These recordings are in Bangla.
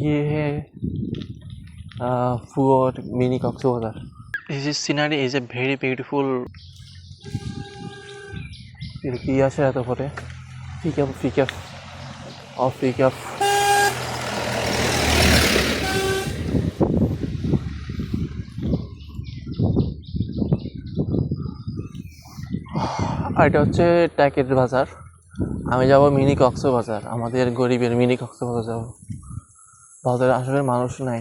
ये है Fuor mini Coxwater. This scenery is a very beautiful. কি আছে এত পরে ফিকা এটা হচ্ছে ট্যাকের বাজার। আমি যাব মিনি কক্সবাজার, আমাদের গরিবের মিনি কক্সবাজার যাব। বাজারে আসলে মানুষ নাই,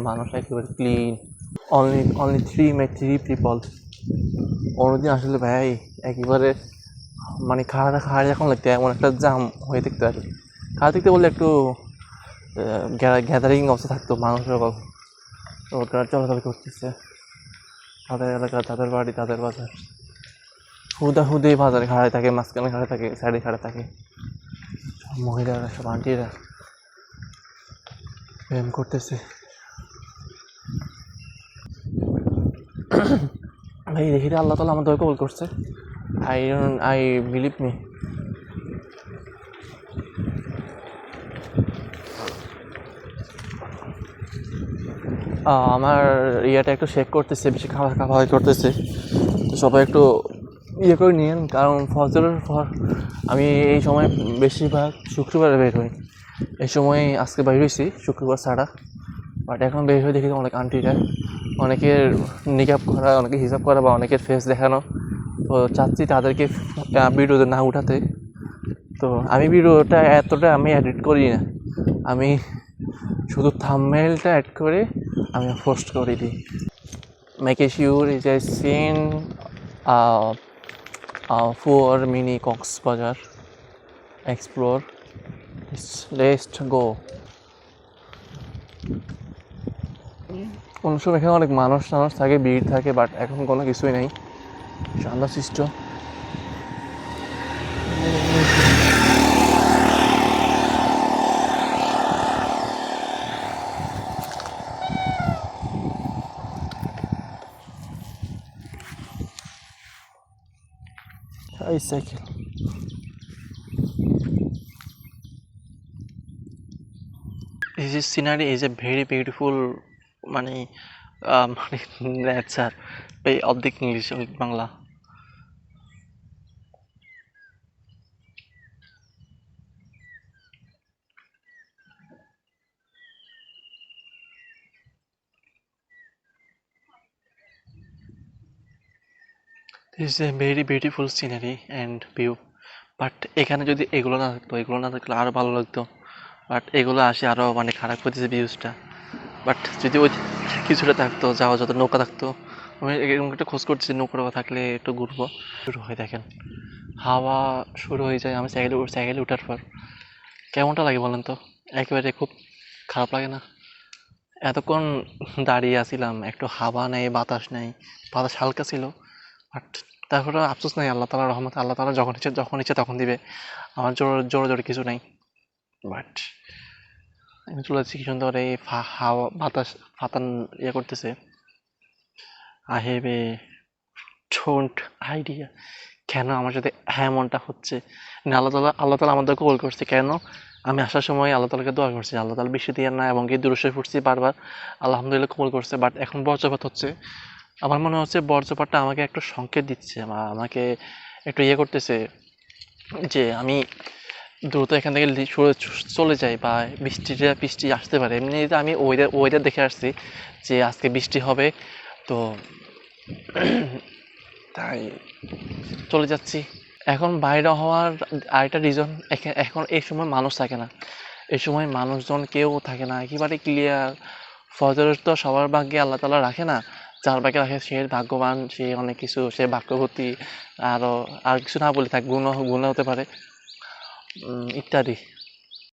মানুষ একেবারে ক্লিন। Only three people. অন্যদিন আসলে ভাই একেবারে মানে খাড়া যখন লাগতে এমন একটা জাম হয়ে থাকতো আর কি। খাড়া থাকতে বললে একটু গ্যাদারিং অবস্থা থাকতো মানুষের বল। তো ওরা চলাচল করতেছে, তাদের এলাকা, তাদের বাড়ি, তাদের বাজার। হুদে বাজারে খাড়ায় থাকে, মাঝখানে খাড়া থাকে, সাইডে খাড়া থাকে। সব মহিলারা, সব আন্টিরা প্রেম করতেছে। ভাই দেখি আল্লাহ তাআলা আমার দোয়া কবুল করছে। I believe me. আমার ইয়াটা একটু শেক করতেছে, বেশি খাওয়া করতেছে। তো সবাই একটু ইয়ে করে নিয়েন, কারণ ফজরের পর আমি এই সময় বেশিরভাগ শুক্রবারে বের হই। এই সময় আজকে বের হয়েছি শুক্রবার ছাড়া, বাট এখন বের হয়ে দেখি অনেক আন্টিরা, অনেকের নিকাব করা, অনেকে হিসাব করা বা অনেকের ফেস দেখানো। তো চাচ্ছি তাদেরকে ভিডিওতে না উঠাতে। তো আমি ভিডিওটা এতটা আমি এডিট করি না, আমি শুধু থাম্বনেইলটা অ্যাড করে আমি পোস্ট করে দিই। Make sure is I seen Fuor mini Coxbazaar explore. Let's go. কোন সময় এখানে অনেক মানুষ থাকে, ভিড় থাকে, বাট এখন কোনো কিছুই নেই, শান্তশিষ্ট। Cycle This scenery is a very beautiful মানে নেচার এই অর্ধেক ইংলিশ অর্ধেক Bangla. This is a very beautiful scenery and view, but এখানে যদি এগুলো না থাকলে আরও ভালো লাগতো। বাট এগুলো আসে আরও মানে খারাপ করতেছে ভিউজটা। বাট যদি ওই কিছুটা থাকতো, যাওয়া যত নৌকা থাকতো, আমি এরকম একটা খোঁজ করতেছি নৌকা থাকলে একটু ঘুরবো। শুরু হয় দেখেন, হাওয়া শুরু হয়ে যায়। আমি সাইকেলে ওঠার পর কেমনটা লাগে বলেন তো? একেবারে খুব খারাপ লাগে না? এতক্ষণ দাঁড়িয়ে আছিলাম, একটু হাওয়া নেই, বাতাস নেই, বাতাস হালকা ছিল, বাট তারপরে আফসোস নাই, আল্লাহ তাআলার রহমত। আল্লাহ তাআলা যখন ইচ্ছে তখন দিবে, আমার জোরে কিছু নাই। বাট আমি চলে যাচ্ছি কি সুন্দর, এই হাওয়া বাতাস ফাতান ইয়ে করতেছে। I have a don't idea কেন আমার সাথে এমনটা হচ্ছে। আল্লাহ তাআলা আমাদের কবুল করছে কেন? আমি আসার সময় আল্লাহ তাআলাকে দোয়া করছি, আল্লাহ তাআলা বৃষ্টি দিয়ে না, এবং কি দুরূদ শরীফ পড়ছি বারবার, আলহামদুলিল্লাহ কবুল করছে। বাট এখন বজ্রপাত হচ্ছে। আমার মনে হচ্ছে বজ্রপাতটা আমাকে একটু সংকেত দিচ্ছে, আমাকে একটু ইয়ে করতেছে যে আমি দ্রুত এখান থেকে চলে যাই, বা বৃষ্টি আসতে পারে। এমনিতে আমি ওয়েদার দেখে আসছি যে আজকে বৃষ্টি হবে, তো তাই চলে যাচ্ছি। এখন বাইরে হওয়ার আরেকটা রিজন, এখন এই সময় মানুষ থাকে না, এই সময় মানুষজন কেউ থাকে না, একেবারে ক্লিয়ার। ফজরের তো সবার ভাগ্যে আল্লাহ তাআলা রাখে না, যার ভাগ্যে রাখে সে ভাগ্যবান, সে অনেক কিছু, সে ভাগ্যবতী। আর কিছু না বলে থাক, গুণ হতে পারে ইত্যাদি।